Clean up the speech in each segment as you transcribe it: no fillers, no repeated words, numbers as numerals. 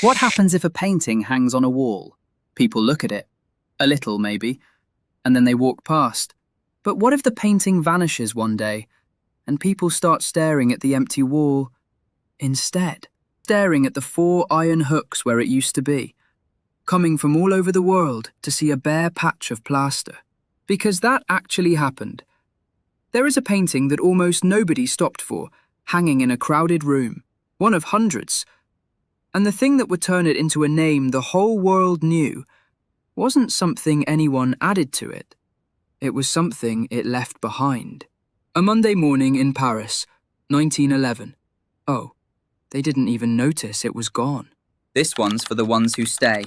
What happens if a painting hangs on a wall? People look at it, a little maybe, and then they walk past. But what if the painting vanishes one day, and people start staring at the empty wall instead? Staring at the 4 iron hooks where it used to be, coming from all over the world to see a bare patch of plaster. Because that actually happened. There is a painting that almost nobody stopped for, hanging in a crowded room, one of hundreds. And the thing that would turn it into a name the whole world knew wasn't something anyone added to it. It was something it left behind. A Monday morning in Paris, 1911. Oh, they didn't even notice it was gone. This one's for the ones who stay.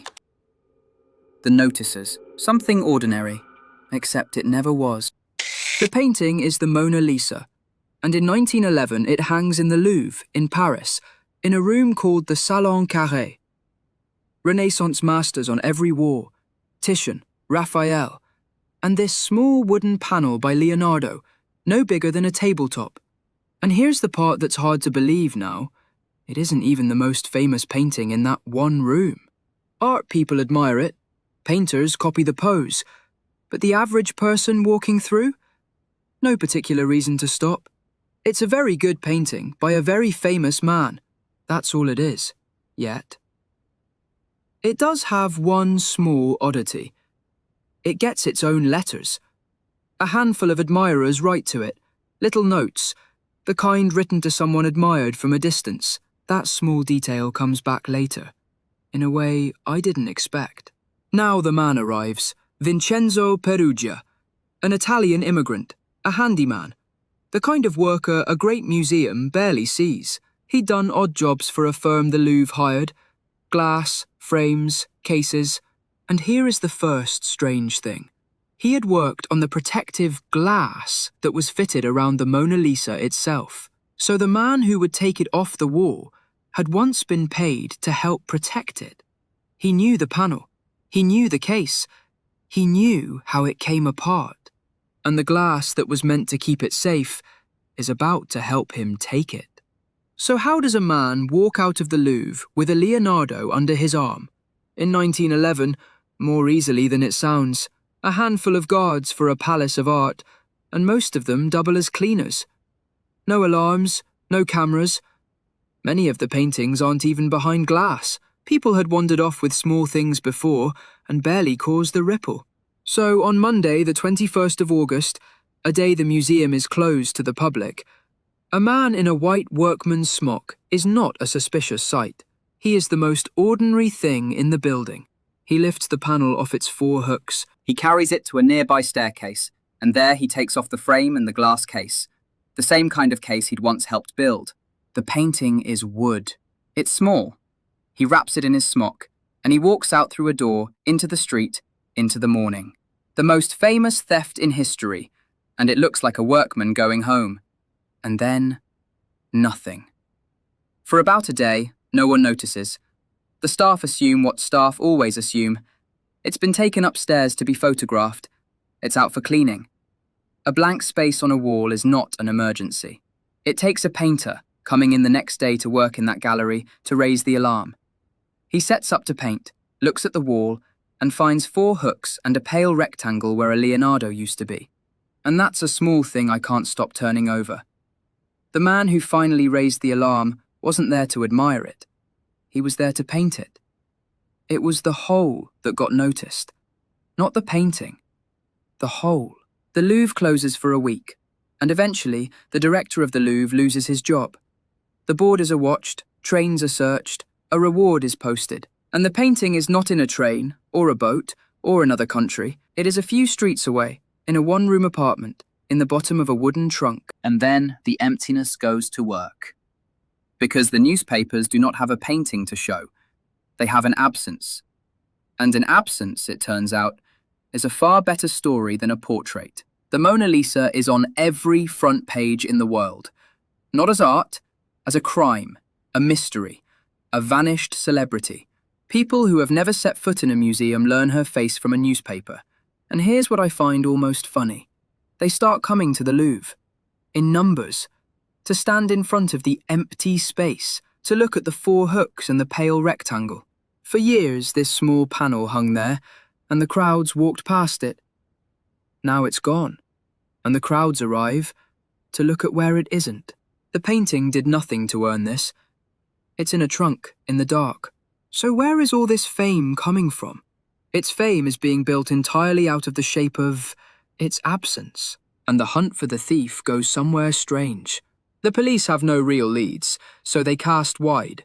The noticers. Something ordinary, except it never was. The painting is the Mona Lisa, and in 1911 it hangs in the Louvre in Paris, in a room called the Salon Carré. Renaissance masters on every wall, Titian, Raphael, and this small wooden panel by Leonardo, no bigger than a tabletop. And here's the part that's hard to believe now. It isn't even the most famous painting in that one room. Art people admire it, painters copy the pose, but the average person walking through? No particular reason to stop. It's a very good painting by a very famous man. That's all it is, yet. It does have one small oddity. It gets its own letters. A handful of admirers write to it, little notes, the kind written to someone admired from a distance. That small detail comes back later, in a way I didn't expect. Now the man arrives, Vincenzo Peruggia, an Italian immigrant, a handyman, the kind of worker a great museum barely sees. He'd done odd jobs for a firm the Louvre hired, glass, frames, cases, and here is the first strange thing. He had worked on the protective glass that was fitted around the Mona Lisa itself. So the man who would take it off the wall had once been paid to help protect it. He knew the panel. He knew the case. He knew how it came apart. And the glass that was meant to keep it safe is about to help him take it. So how does a man walk out of the Louvre with a Leonardo under his arm? In 1911, more easily than it sounds, a handful of guards for a palace of art, and most of them double as cleaners. No alarms, no cameras. Many of the paintings aren't even behind glass. People had wandered off with small things before and barely caused a ripple. So on Monday, the 21st of August, a day the museum is closed to the public, a man in a white workman's smock is not a suspicious sight. He is the most ordinary thing in the building. He lifts the panel off its 4 hooks. He carries it to a nearby staircase, and there he takes off the frame and the glass case, the same kind of case he'd once helped build. The painting is wood. It's small. He wraps it in his smock, and he walks out through a door, into the street, into the morning. The most famous theft in history, and it looks like a workman going home. And then, nothing. For about a day, no one notices. The staff assume what staff always assume. It's been taken upstairs to be photographed. It's out for cleaning. A blank space on a wall is not an emergency. It takes a painter, coming in the next day to work in that gallery, to raise the alarm. He sets up to paint, looks at the wall, and finds 4 hooks and a pale rectangle where a Leonardo used to be. And that's a small thing I can't stop turning over. The man who finally raised the alarm wasn't there to admire it. He was there to paint it. It was the hole that got noticed, not the painting. The hole. The Louvre closes for a week, and eventually the director of the Louvre loses his job. The borders are watched, trains are searched, a reward is posted, and the painting is not in a train, or a boat, or another country. It is a few streets away, in a 1-room apartment, in the bottom of a wooden trunk. And then the emptiness goes to work. Because the newspapers do not have a painting to show. They have an absence. And an absence, it turns out, is a far better story than a portrait. The Mona Lisa is on every front page in the world. Not as art, as a crime, a mystery, a vanished celebrity. People who have never set foot in a museum learn her face from a newspaper. And here's what I find almost funny. They start coming to the Louvre, in numbers, to stand in front of the empty space, to look at the four hooks and the pale rectangle. For years, this small panel hung there, and the crowds walked past it. Now it's gone, and the crowds arrive to look at where it isn't. The painting did nothing to earn this. It's in a trunk, in the dark. So where is all this fame coming from? Its fame is being built entirely out of the shape of its absence, and the hunt for the thief goes somewhere strange. The police have no real leads, so they cast wide.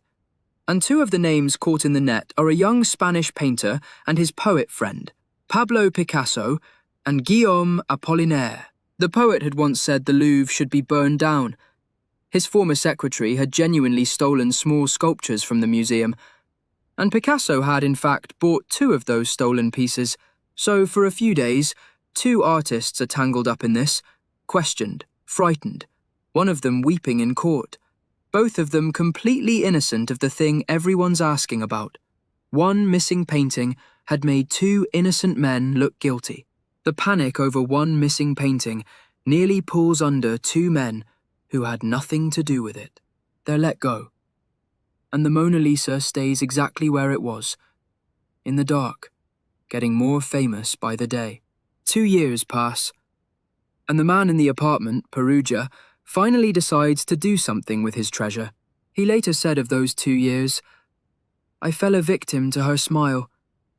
And two of the names caught in the net are a young Spanish painter and his poet friend, Pablo Picasso and Guillaume Apollinaire. The poet had once said the Louvre should be burned down. His former secretary had genuinely stolen small sculptures from the museum, and Picasso had in fact bought two of those stolen pieces, so for a few days, two artists are tangled up in this, questioned, frightened, one of them weeping in court, both of them completely innocent of the thing everyone's asking about. One missing painting had made two innocent men look guilty. The panic over one missing painting nearly pulls under two men who had nothing to do with it. They're let go, and the Mona Lisa stays exactly where it was, in the dark, getting more famous by the day. 2 years pass, and the man in the apartment, Peruggia, finally decides to do something with his treasure. He later said of those 2 years, "I fell a victim to her smile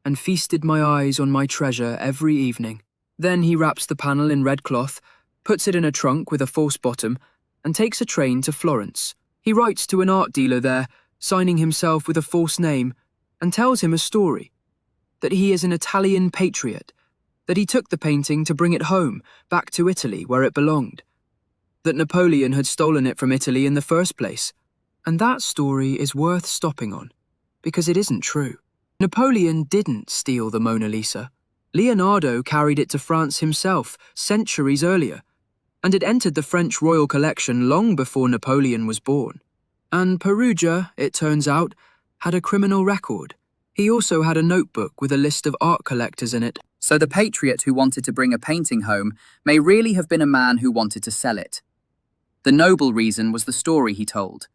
and feasted my eyes on my treasure every evening." Then he wraps the panel in red cloth, puts it in a trunk with a false bottom, and takes a train to Florence. He writes to an art dealer there, signing himself with a false name, and tells him a story, that he is an Italian patriot, that he took the painting to bring it home, back to Italy where it belonged, that Napoleon had stolen it from Italy in the first place. And that story is worth stopping on, because it isn't true. Napoleon didn't steal the Mona Lisa. Leonardo carried it to France himself centuries earlier, and it entered the French royal collection long before Napoleon was born. And Peruggia, it turns out, had a criminal record. He also had a notebook with a list of art collectors in it. So the patriot who wanted to bring a painting home may really have been a man who wanted to sell it. The noble reason was the story he told.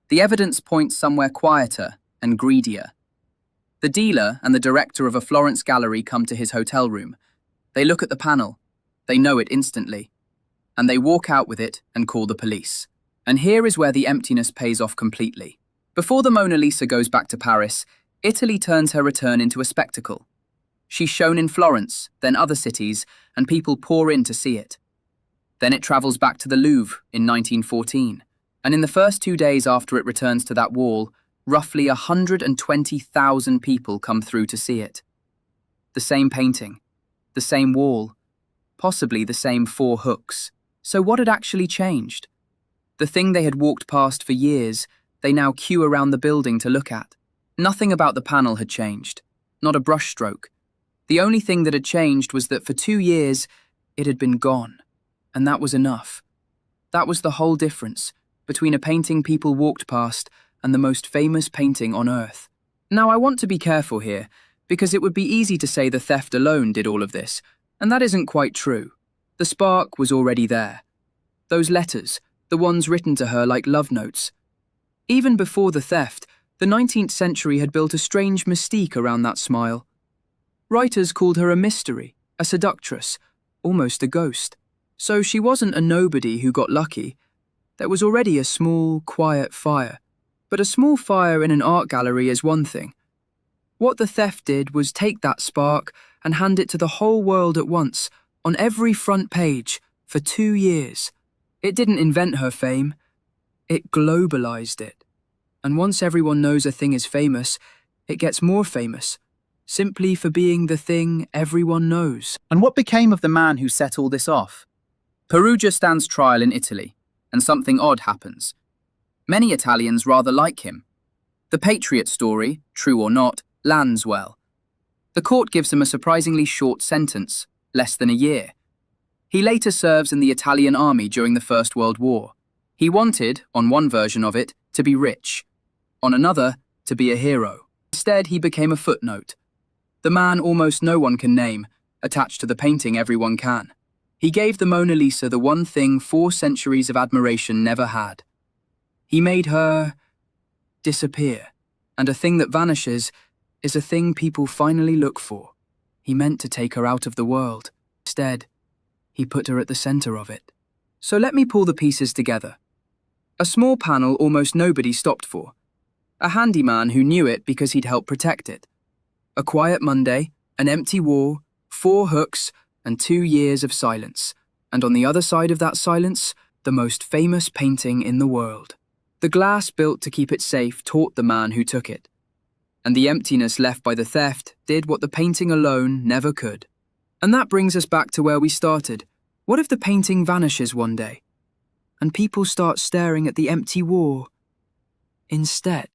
The evidence points somewhere quieter and greedier. The dealer and the director of a Florence gallery come to his hotel room. They look at the panel. They know it instantly. And they walk out with it and call the police. And here is where the emptiness pays off completely. Before the Mona Lisa goes back to Paris, Italy turns her return into a spectacle. She's shown in Florence, then other cities, and people pour in to see it. Then it travels back to the Louvre in 1914, and in the first 2 days after it returns to that wall, roughly 120,000 people come through to see it. The same painting, the same wall, possibly the same four hooks. So what had actually changed? The thing they had walked past for years, they now queue around the building to look at. Nothing about the panel had changed, not a brushstroke. The only thing that had changed was that for 2 years, it had been gone. And that was enough. That was the whole difference between a painting people walked past and the most famous painting on Earth. Now, I want to be careful here, because it would be easy to say the theft alone did all of this, and that isn't quite true. The spark was already there. Those letters, the ones written to her like love notes. Even before the theft, the 19th century had built a strange mystique around that smile. Writers called her a mystery, a seductress, almost a ghost. So she wasn't a nobody who got lucky. There was already a small, quiet fire. But a small fire in an art gallery is one thing. What the theft did was take that spark and hand it to the whole world at once, on every front page, for 2 years. It didn't invent her fame. It globalized it. And once everyone knows a thing is famous, it gets more famous, simply for being the thing everyone knows. And what became of the man who set all this off? Peruggia stands trial in Italy, and something odd happens. Many Italians rather like him. The patriot story, true or not, lands well. The court gives him a surprisingly short sentence, less than a year. He later serves in the Italian army during the First World War. He wanted, on one version of it, to be rich. On another, to be a hero. Instead, he became a footnote. The man almost no one can name, attached to the painting everyone can. He gave the Mona Lisa the one thing 4 centuries of admiration never had. He made her disappear. And a thing that vanishes is a thing people finally look for. He meant to take her out of the world. Instead, he put her at the center of it. So let me pull the pieces together. A small panel almost nobody stopped for. A handyman who knew it because he'd helped protect it. A quiet Monday, an empty wall, 4 hooks, and 2 years of silence. And on the other side of that silence, the most famous painting in the world. The glass built to keep it safe taught the man who took it. And the emptiness left by the theft did what the painting alone never could. And that brings us back to where we started. What if the painting vanishes one day, and people start staring at the empty wall instead?